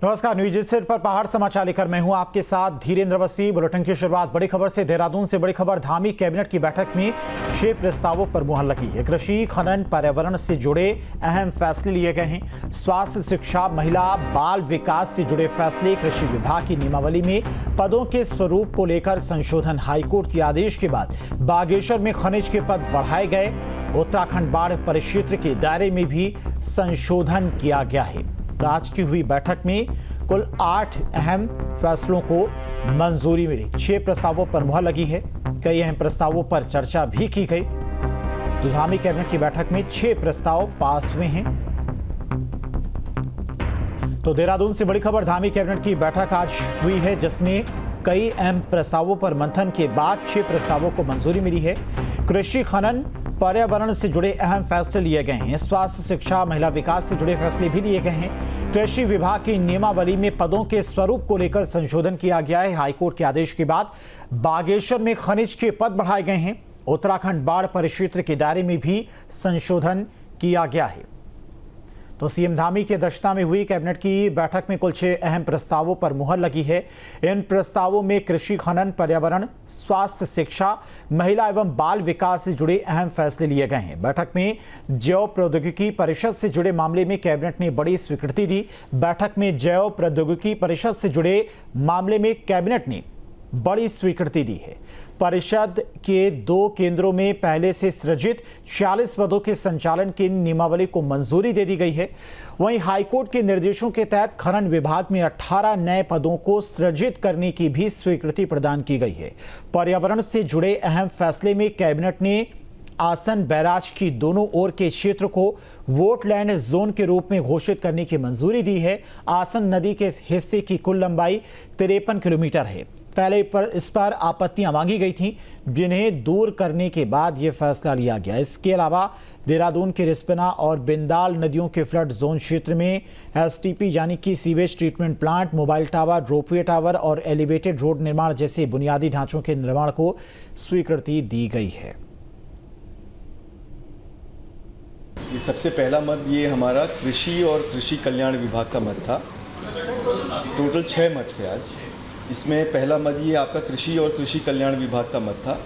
नमस्कार, news set पर पहाड़ समाचार लेकर मैं हूं आपके साथ धीरेन्द्र अवस्थी। बुलेटिन की शुरुआत बड़ी खबर से। देहरादून से बड़ी खबर। धामी कैबिनेट की बैठक में 6 प्रस्तावों पर मुहर लगी है। कृषि, खनन, पर्यावरण से जुड़े अहम फैसले लिए गए हैं। स्वास्थ्य, शिक्षा, महिला, बाल विकास से जुड़े फैसले, कृषि विभाग की नियमावली में पदों के स्वरूप को लेकर संशोधन, हाईकोर्ट के आदेश के बाद बागेश्वर में खनिज के पद बढ़ाए गए। उत्तराखंड बाढ़ परिक्षेत्र के दायरे में भी संशोधन किया गया है। तो आज की हुई बैठक में कुल 8 अहम फैसलों को मंजूरी मिली। 6 प्रस्तावों पर मुहर लगी है। कई अहम प्रस्तावों पर चर्चा भी की गई। तो धामी कैबिनेट की बैठक में 6 प्रस्ताव पास हुए हैं। तो देहरादून से बड़ी खबर। धामी कैबिनेट की बैठक आज हुई है, जिसमें कई अहम प्रस्तावों पर मंथन के बाद 6 प्रस्तावों को मंजूरी मिली है। कृषि, खनन, पर्यावरण से जुड़े अहम फैसले लिए गए हैं। स्वास्थ्य, शिक्षा, महिला विकास से जुड़े फैसले भी लिए गए हैं। कृषि विभाग की नियमावली में पदों के स्वरूप को लेकर संशोधन किया गया है। हाईकोर्ट के आदेश के बाद बागेश्वर में खनिज के पद बढ़ाए गए हैं। उत्तराखंड बाढ़ परिक्षेत्र के दायरे में भी संशोधन किया गया है। तो सीएम धामी की अध्यक्षता में हुई कैबिनेट की बैठक में कुल 6 अहम प्रस्तावों पर मुहर लगी है। इन प्रस्तावों में कृषि, खनन, पर्यावरण, स्वास्थ्य, शिक्षा, महिला एवं बाल विकास से जुड़े अहम फैसले लिए गए हैं। बैठक में जैव प्रौद्योगिकी परिषद से जुड़े मामले में कैबिनेट ने बड़ी स्वीकृति दी। बैठक में जैव प्रौद्योगिकी परिषद से जुड़े मामले में कैबिनेट ने बड़ी स्वीकृति दी है। परिषद के 2 केंद्रों में पहले से सृजित 46 पदों के संचालन की नियमावली को मंजूरी दे दी गई है। वहीं हाईकोर्ट के निर्देशों के तहत खनन विभाग में 18 नए पदों को सृजित करने की भी स्वीकृति प्रदान की गई है। पर्यावरण से जुड़े अहम फैसले में कैबिनेट ने आसन बैराज की दोनों ओर के क्षेत्र को वोटलैंड जोन के रूप में घोषित करने की मंजूरी दी है। आसन नदी के हिस्से की कुल लंबाई 53 किलोमीटर है। पहले इस पर आपत्तियां मांगी गई थीं, जिन्हें दूर करने के बाद यह फैसला लिया गया। इसके अलावा देहरादून के रिस्पना और बिंदाल नदियों के फ्लड जोन क्षेत्र में एसटीपी यानी कि sewage treatment plant, mobile tower, ropeway tower और एलिवेटेड रोड निर्माण जैसे बुनियादी ढांचों के निर्माण को स्वीकृति दी गई है। ये सबसे पहला मत ये हमारा कृषि और कृषि कल्याण विभाग का मत था। टोटल 6 मत थे आज। इसमें पहला मत ये आपका कृषि और कृषि कल्याण विभाग का मत था।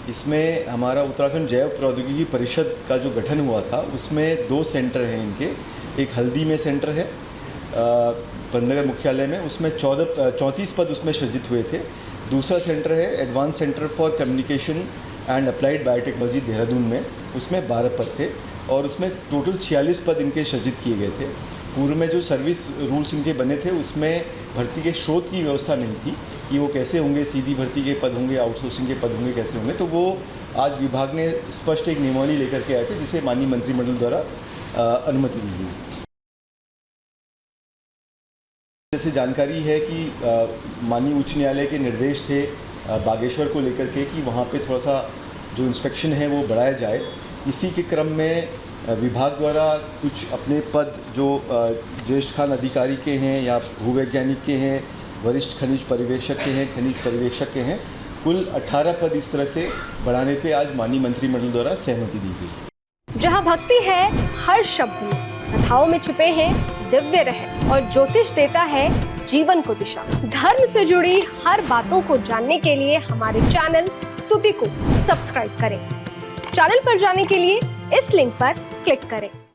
इसमें हमारा उत्तराखंड जैव प्रौद्योगिकी परिषद का जो गठन हुआ था, उसमें 2 सेंटर हैं इनके। एक हल्दी में सेंटर है पंतनगर मुख्यालय में, उसमें 34 पद उसमें सृजित हुए थे। दूसरा सेंटर है advance centre for communication and applied biotechnology Dehradun में, उसमें 12 पद थे और उसमें टोटल 46 पद इनके सृजित किए गए थे। पूर्व में जो सर्विस रूल्स इनके बने थे, उसमें भर्ती के स्रोत की व्यवस्था नहीं थी कि वो कैसे होंगे, सीधी भर्ती के पद होंगे, आउटसोर्सिंग के पद होंगे, कैसे होंगे। तो वो आज विभाग ने स्पष्ट एक नियमावली लेकर के आए थे, जिसे माननीय मंत्रिमंडल द्वारा अनुमति दी गई। जैसे जानकारी है कि माननीय उच्च न्यायालय के निर्देश थे बागेश्वर को लेकर के कि वहाँ पे थोड़ा सा जो इंस्पेक्शन है वो बढ़ाया जाए। इसी के क्रम में विभाग द्वारा कुछ अपने पद जो ज्येष्ठ खान अधिकारी के हैं या भूवैज्ञानिक के हैं, वरिष्ठ खनिज पर्यवेक्षक के हैं, खनिज पर्यवेक्षक के हैं, कुल 18 पद इस तरह से बढ़ाने पे आज माननीय मंत्रिमंडल द्वारा सहमति दी गई। जहां भक्ति है हर शब्द में, कथाओं में छिपे हैं दिव्य रहस्य और ज्योतिष देता है जीवन को दिशा। धर्म से जुड़ी हर बातों को जानने के लिए हमारे चैनल स्तुति को सब्सक्राइब करें। चैनल पर जाने के लिए इस लिंक पर क्लिक करें।